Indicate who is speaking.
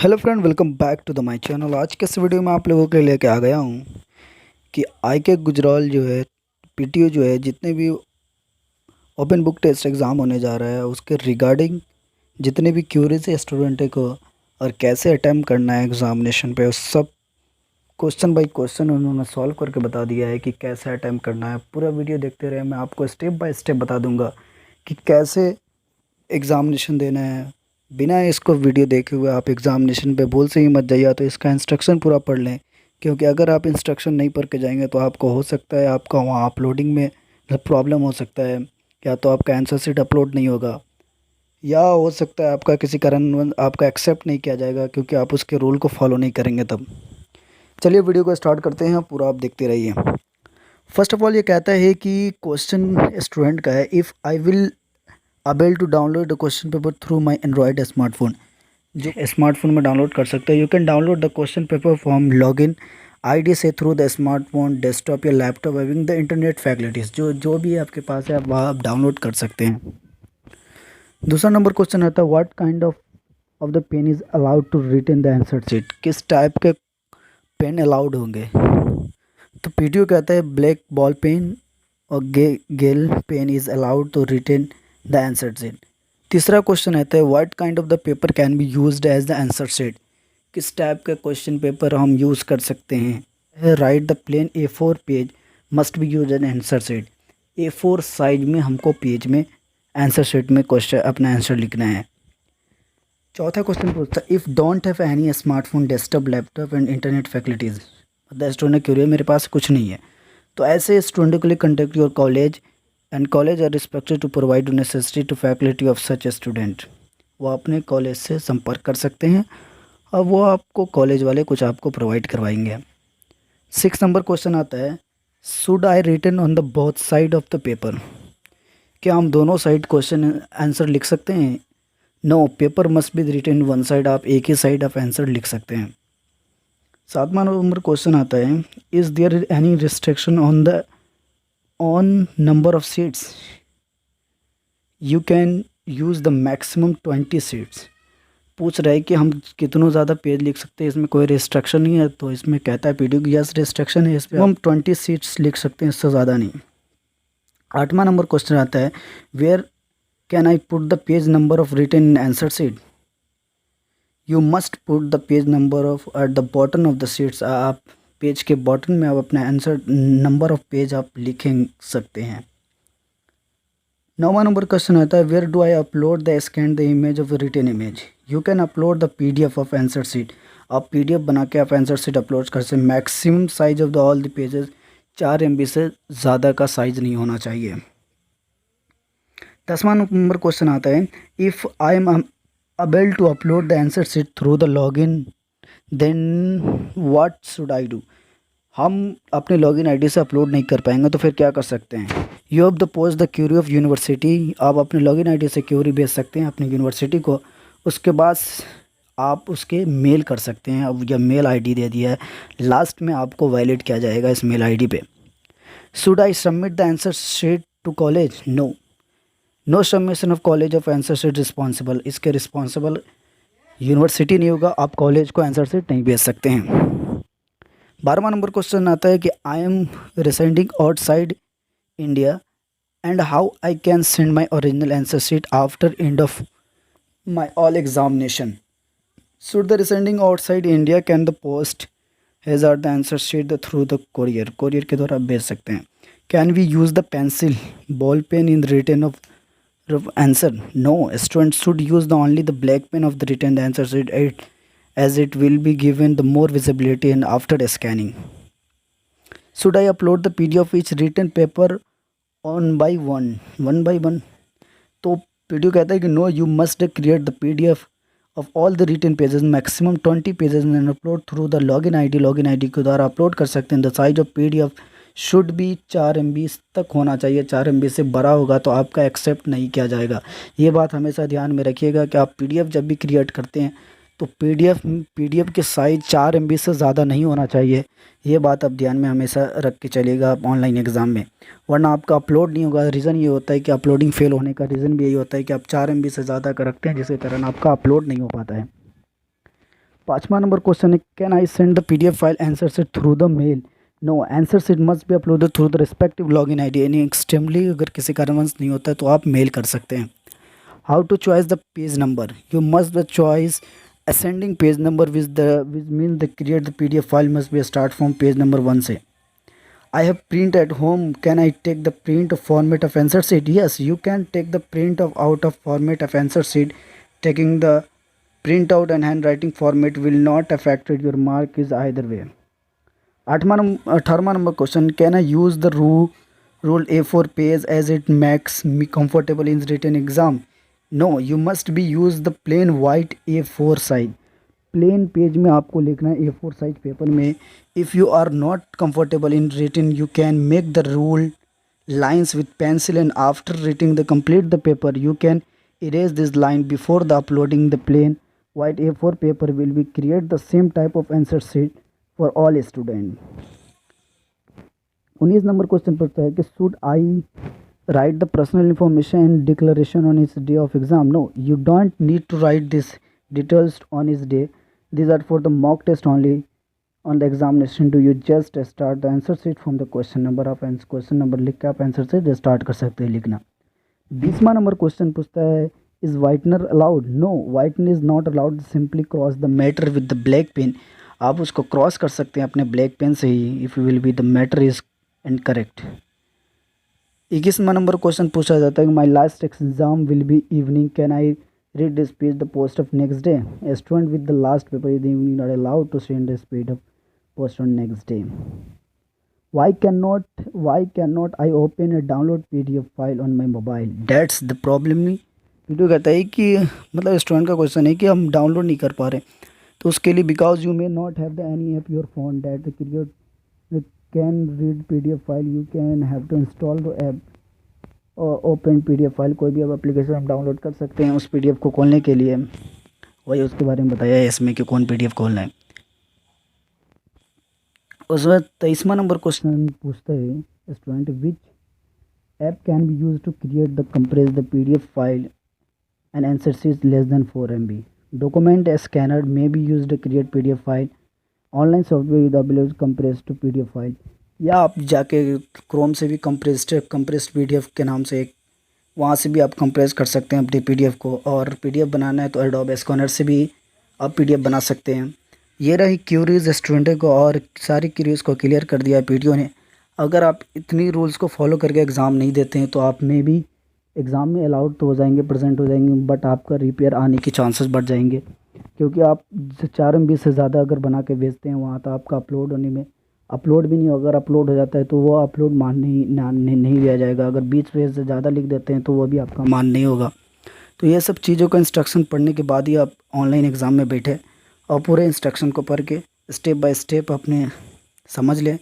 Speaker 1: Hello friend, welcome back to the my channel. आज के इस वीडियो में आप लोगों के लिए लेके आ गया हूँ कि आईके गुजराल जो है पीटीओ जो है जितने भी ओपन बुक टेस्ट एग्ज़ाम होने जा रहा है उसके रिगार्डिंग जितने भी क्यूरीज है स्टूडेंट को और कैसे अटैम्प्ट करना है एग्ज़ामिनेशन पे, उस सब क्वेश्चन बाय क्वेश्चन उन्होंने सॉल्व करके बता दिया है कि कैसे अटैम्प्ट करना है। पूरा वीडियो देखते रहे, मैं आपको स्टेप बाय स्टेप बता दूँगा कि कैसे एग्ज़ामिनेशन देना है। बिना इसको वीडियो देखे हुए आप एग्ज़ामिनेशन पे भूल से ही मत जाइए, तो इसका इंस्ट्रक्शन पूरा पढ़ लें, क्योंकि अगर आप इंस्ट्रक्शन नहीं पढ़ के जाएंगे तो आपको हो सकता है आपका वहाँ अपलोडिंग में प्रॉब्लम हो सकता है। या तो आपका आंसर शीट अपलोड नहीं होगा, या हो सकता है आपका किसी कारण आपका एक्सेप्ट नहीं किया जाएगा क्योंकि आप उसके रूल को फॉलो नहीं करेंगे। तब चलिए वीडियो को स्टार्ट करते हैं, पूरा आप देखते रहिए। फर्स्ट ऑफ ऑल ये कहता है कि क्वेश्चन स्टूडेंट का है, if I will able to download the question paper through my Android smartphone. जो स्मार्टफोन में डाउनलोड कर सकते हैं। You can download the question paper from login ID से थ्रू द स्मार्टफोन, डेस्कटॉप या laptop having the internet facilities. जो भी आपके पास है वह आप डाउनलोड कर सकते हैं। दूसरा नंबर क्वेश्चन आता है, what kind of the pen is allowed to written the answer sheet. किस टाइप के पेन अलाउड होंगे? तो पीटीओ कहता है ब्लैक बॉल पेन और gel pen is allowed to written the answer sheet. तीसरा क्वेश्चन आता है, what kind of the paper can be used as the answer sheet. किस टाइप का क्वेश्चन पेपर हम यूज़ कर सकते हैं? Write the plain A4 page must be use an answer sheet. A4 size में हमको पेज में आंसर शीट में क्वेश्चन अपना आंसर लिखना है। चौथा क्वेश्चन पूछता है, if don't have any smartphone, desktop, laptop and internet facilities. The student curious, मेरे पास कुछ नहीं है, तो ऐसे स्टूडेंट के लिए contact your college and college are respected to provide necessary to faculty of such student. वो अपने कॉलेज से संपर्क कर सकते हैं और वो आपको कॉलेज वाले कुछ आपको प्रोवाइड करवाएंगे। 6 नंबर क्वेश्चन आता है, should I written on the both side of the paper. क्या हम दोनों साइड क्वेश्चन आंसर लिख सकते हैं? No, paper must be written one side. आप एक ही साइड ऑफ आंसर लिख सकते हैं। 7वां नंबर क्वेश्चन आता है, is there any restriction on number of seats. You can use the maximum 20 seats. पूछ रहा है कि हम कितनों ज़्यादा पेज लिख सकते हैं, इसमें कोई रिस्ट्रिक्शन नहीं है। तो इसमें कहता है पीडीएफ यस रिस्ट्रिक्शन है, इस पर हम 20 सीट्स लिख सकते हैं, इससे ज़्यादा नहीं। 8वां नंबर क्वेश्चन आता है, where can I put the page number of written in answer sheet. You must put the page number of at the bottom of the seats. आप पेज के बॉटम में आप अपना आंसर नंबर ऑफ पेज आप लिख सकते हैं। 9वां number question आता है, where do I upload the scan the image of written image. You can upload the PDF of answer sheet. आप PDF बना के आप आंसर शीट अपलोड कर सकते हैं। Maximum size of the all the pages 4 MB से ज़्यादा का साइज नहीं होना चाहिए। 10वां नंबर क्वेश्चन आता है, if I am able to upload the answer sheet through the login then what should I do. हम अपने लॉगिन आईडी से अपलोड नहीं कर पाएंगे तो फिर क्या कर सकते हैं? You have the post the query of university. आप अपने लॉगिन आईडी से क्यूरी भेज सकते हैं अपनी यूनिवर्सिटी को। उसके बाद आप उसके मेल कर सकते हैं। अब यह मेल आईडी दे दिया है, लास्ट में आपको वैलिड किया जाएगा इस मेल आईडी पे। Should I submit the answer sheet to college? No, no submission of college of answer sheet responsible. इसके रिस्पॉन्सिबल यूनिवर्सिटी नहीं होगा, आप कॉलेज को आंसर शीट नहीं भेज सकते हैं। 12वां नंबर क्वेश्चन आता है कि I am residing outside India and how I can send my original answer sheet after end of my all examination. Should the residing outside India can the post has are the answer sheet the through the courier. Courier के द्वारा आप भेज सकते हैं। Can we use the pencil ball pen in the return of answer? No, student should use the only the black pen of the return answer sheet as it will be given the more visibility and after scanning. Should I upload the PDF of each written paper one by one? तो PDF कहता है कि no, you must create the PDF of all the written pages, maximum 20 pages and upload through the login ID। login ID के द्वारा upload कर सकते हैं। the size of PDF should भी 4 MB तक होना चाहिए। 4 MB से बड़ा होगा तो आपका एक्सेप्ट नहीं किया जाएगा। ये बात हमेशा ध्यान में रखिएगा कि आप PDF जब भी क्रिएट करते हैं तो पीडीएफ के साइज 4 MB से ज़्यादा नहीं होना चाहिए। ये बात आप ध्यान में हमेशा रख के चलिएगा आप ऑनलाइन एग्ज़ाम में, वरना आपका अपलोड नहीं होगा। रीज़न ये होता है कि अपलोडिंग फेल होने का रीज़न भी यही होता है कि आप 4 MB से ज़्यादा का रखते हैं, जिसके कारण आपका अपलोड नहीं हो पाता है। पाँचवा नंबर क्वेश्चन है, can I send the PDF file answer sheet through the mail? No, answer sheet must be uploaded through the respective login ID। यानी एक्सट्रीमली अगर किसी कारणवश नहीं होता है तो आप मेल कर सकते हैं। How to choice the page number? You must the choice ascending page number which means the create the PDF file must be start from page number 1 से। I have print at home, can I take the print of format of answer sheet? Yes, you can take the print of out of format of answer sheet. Taking the printout and handwriting format will not affect your mark is either way। 18वां number question, can I use the rule A4 page as it makes me comfortable in written exam? No, you must be use the plain white A4 size। Plain page में आपको लिखना है A4 size paper में। If you are not comfortable in writing you can make the rule lines with pencil, and after writing the complete the paper you can erase this line before the uploading the plain white A4 paper will be create the same type of answer sheet for all student। 19 number question पूछता है कि should I write the personal information and declaration on इस day of exam? No, you don't need to write this details on इस day, these are for the mock test only। on the examination do you just start the answer sheet from the question number of question number लिख के आप answer से start कर सकते हैं लिखना। 20वां number question पूछता है, is whitener allowed? No, whitener is not allowed, simply cross the matter with the black pen. आप उसको क्रॉस कर सकते हैं अपने ब्लैक पेन से ही if will be the matter is incorrect. 21वां नंबर क्वेश्चन पूछा जाता है, my last exam will be evening, can I read the speech the post of next day? A student with the last paper in the evening are allowed to send the speech of post on next day। why cannot I open a download PDF file on my mobile? That's the problem। Video कहता है कि मतलब student का question है कि हम download नहीं कर पा रहे, तो उसके लिए because you may not have the any app your phone that can read PDF file, you can have to install the app open PDF file. कोई भी अब एप्लीकेशन हम डाउनलोड कर सकते हैं उस PDF को खोलने के लिए, वही उसके बारे में बताया है इसमें कि कौन PDF खोलना है। उसमें 23वां नंबर क्वेश्चन पूछता है, student which app can be use to create the compress the PDF file and answer sheet less than 4 MB? Document scanner may be use to create PDF file, online software with available compress to PDF file, या आप जाके Chrome से भी compressed PDF के नाम से एक वहाँ से भी आप कंप्रेस कर सकते हैं अपनी PDF को। और PDF बनाना है तो एडोब स्कैनर से भी आप PDF बना सकते हैं। ये रही क्यूरीज स्टूडेंट को, और सारी क्यूरीज को क्लियर कर दिया है PTO ने। अगर आप इतनी रूल्स को फॉलो करके एग्ज़ाम नहीं देते हैं तो आप में भी एग्ज़ाम में अलाउड तो हो जाएंगे, प्रेजेंट हो जाएंगे, बट आपका रिपेयर आने के चांसेस बढ़ जाएंगे, क्योंकि आप 4 MB से ज़्यादा अगर बना के भेजते हैं वहाँ तो आपका अपलोड होने में अपलोड भी नहीं होगा। अगर अपलोड हो जाता है तो वो अपलोड मान नहीं लिया जाएगा। अगर 20 पेज से ज़्यादा लिख देते हैं तो वो भी आपका मान नहीं होगा। तो ये सब चीज़ों का इंस्ट्रक्शन पढ़ने के बाद ही आप ऑनलाइन एग्ज़ाम में बैठे और पूरे इंस्ट्रक्शन को पढ़ के स्टेप बाय स्टेप अपने समझ लें